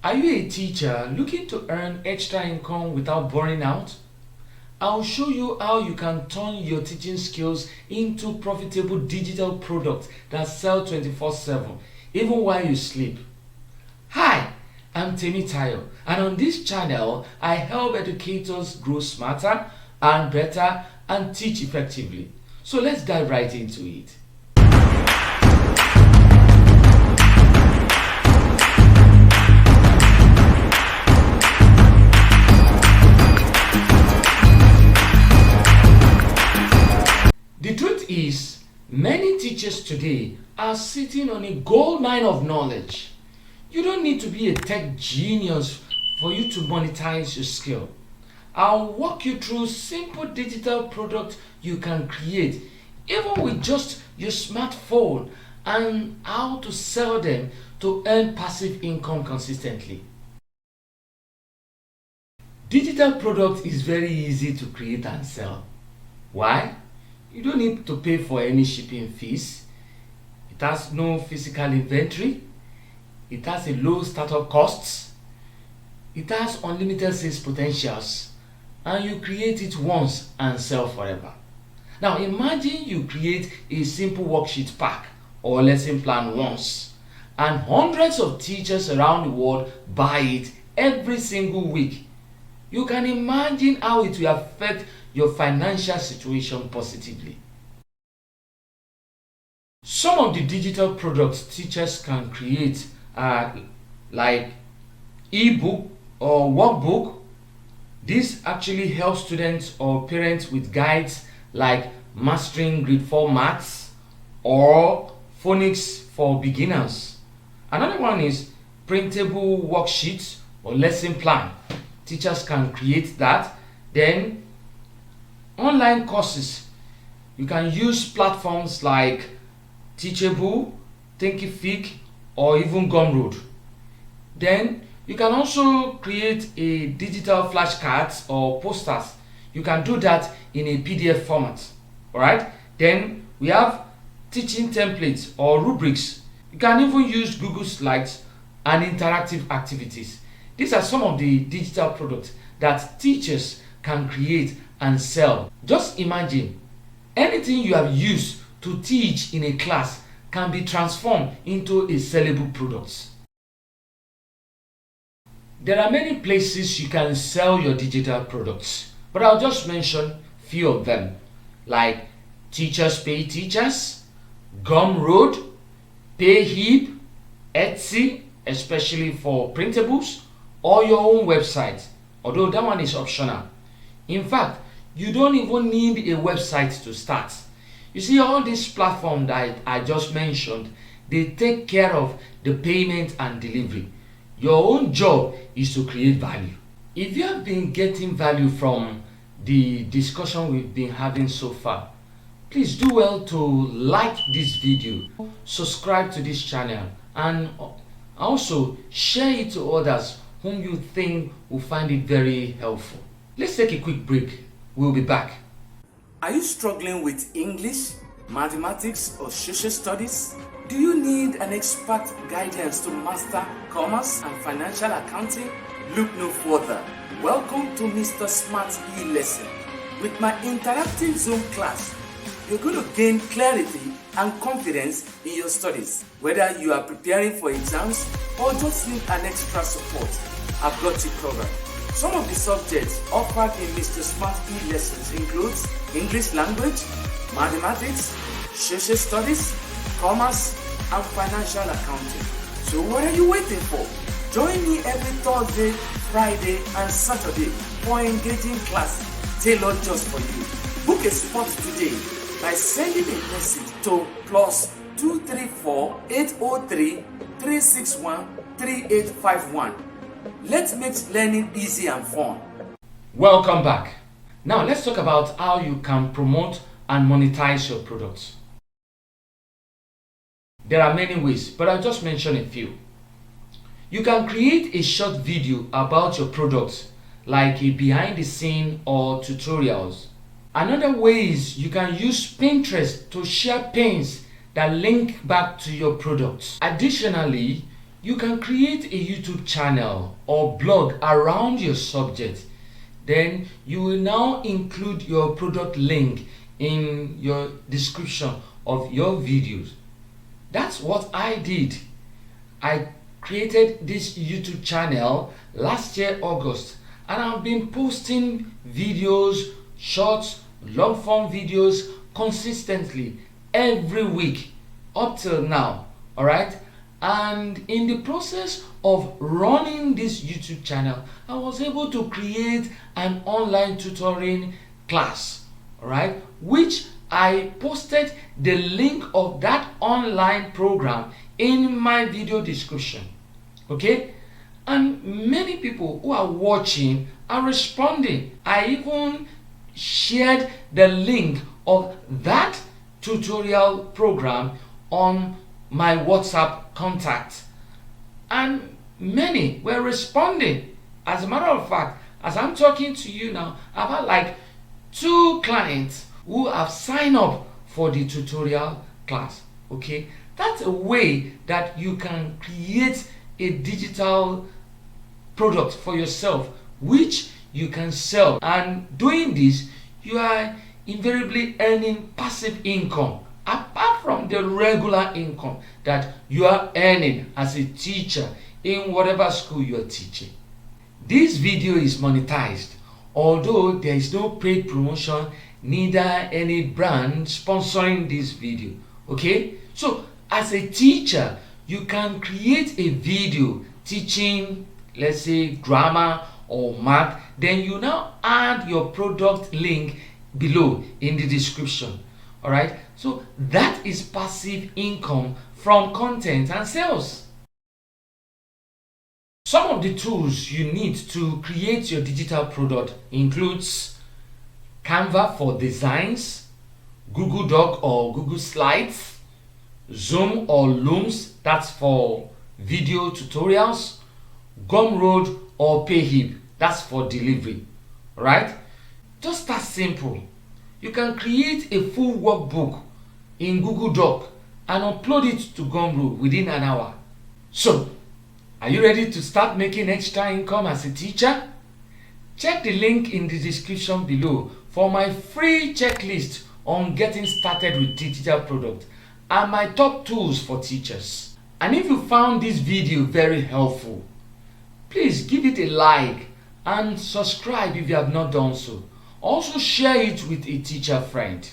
Are you a teacher looking to earn extra income without burning out? I'll show you how you can turn your teaching skills into profitable digital products that sell 24/7, even while you sleep. Hi, I'm Temitayo, and on this channel, I help educators grow smarter and better and teach effectively. So let's dive right into it. The truth is, many teachers today are sitting on a gold mine of knowledge. You don't need to be a tech genius for you to monetize your skill. I'll walk you through simple digital products you can create, even with just your smartphone, and how to sell them to earn passive income consistently. Digital product is very easy to create and sell. Why? You don't need to pay for any shipping fees. It has no physical inventory. It has a low startup costs. It has unlimited sales potentials. And you create it once and sell forever. Now imagine you create a simple worksheet pack or lesson plan once, and hundreds of teachers around the world buy it every single week. You can imagine how it will affect your financial situation positively. Some of the digital products teachers can create are like ebook or workbook. This actually helps students or parents with guides like mastering grade 4 maths or phonics for beginners. Another one is printable worksheets or lesson plan. Teachers can create that. Then online courses, you can use platforms like Teachable, Thinkific, or even Gumroad. Then you can also create a digital flashcards or posters. You can do that in a PDF format. Alright? Then we have teaching templates or rubrics. You can even use Google Slides and interactive activities. These are some of the digital products that teachers can create and sell. Just imagine, anything you have used to teach in a class can be transformed into a sellable product. There are many places you can sell your digital products, but I'll just mention few of them, like Teachers Pay Teachers, Gumroad, Payhip, Etsy, especially for printables, or your own website, although that one is optional. In fact, you don't even need a website to start. You see, all these platforms that I just mentioned, they take care of the payment and delivery. Your own job is to create value. If you have been getting value from the discussion we've been having so far, please do well to like this video, subscribe to this channel, and also share it to others whom you think will find it very helpful. Let's take a quick break. We'll be back. Are you struggling with English, mathematics, or social studies? Do you need an expert guidance to master commerce and financial accounting? Look no further. Welcome to Mr. Smart E-Lesson. With my interactive Zoom class, you're going to gain clarity and confidence in your studies. Whether you are preparing for exams or just need an extra support, I've got you covered. Some of the subjects offered in Mr. Smart E-Lessons includes English language, mathematics, social studies, commerce, and financial accounting. So what are you waiting for? Join me every Thursday, Friday, and Saturday for engaging class tailored just for you. Book a spot today by sending a message to +234 803 361 3851. Let's make learning easy and fun. Welcome back. Now let's talk about how you can promote and monetize your products. There are many ways, but I'll just mention a few. You can create a short video about your products, like a behind the scene or tutorials. Another way is you can use Pinterest to share pins that link back to your products. Additionally, You can create a YouTube channel or blog around your subject. Then you will now include your product link in your description of your videos. That's what I did. I created this YouTube channel last year August, and I've been posting videos, shorts, long form videos consistently every week up till now. All right, and in the process of running this YouTube channel, I was able to create an online tutoring class, all right, which I posted the link of that online program in my video description. Okay, and many people who are watching are responding. I even shared the link of that tutorial program on my WhatsApp contact, and many were responding. As a matter of fact, as I'm talking to you now, I've had like 2 clients who have signed up for the tutorial class. Okay, that's a way that you can create a digital product for yourself which you can sell, and doing this you are invariably earning passive income apart from the regular income that you are earning as a teacher in whatever school you are teaching. This video is monetized, although there is no paid promotion, neither any brand sponsoring this video. Okay, so as a teacher you can create a video teaching, let's say, grammar or math. Then you now add your product link below in the description. All right, so that is passive income from content and sales. Some of the tools you need to create your digital product includes Canva for designs, Google Doc or Google Slides, Zoom or Looms, that's for video tutorials, Gumroad or Payhip, that's for delivery. Right? Just that simple. You can create a full workbook in Google Doc and upload it to Gumroad within an hour. So, are you ready to start making extra income as a teacher? Check the link in the description below for my free checklist on getting started with digital product and my top tools for teachers. And if you found this video very helpful, please give it a like and subscribe if you have not done so. Also share it with a teacher friend.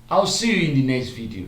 I'll see you in the next video.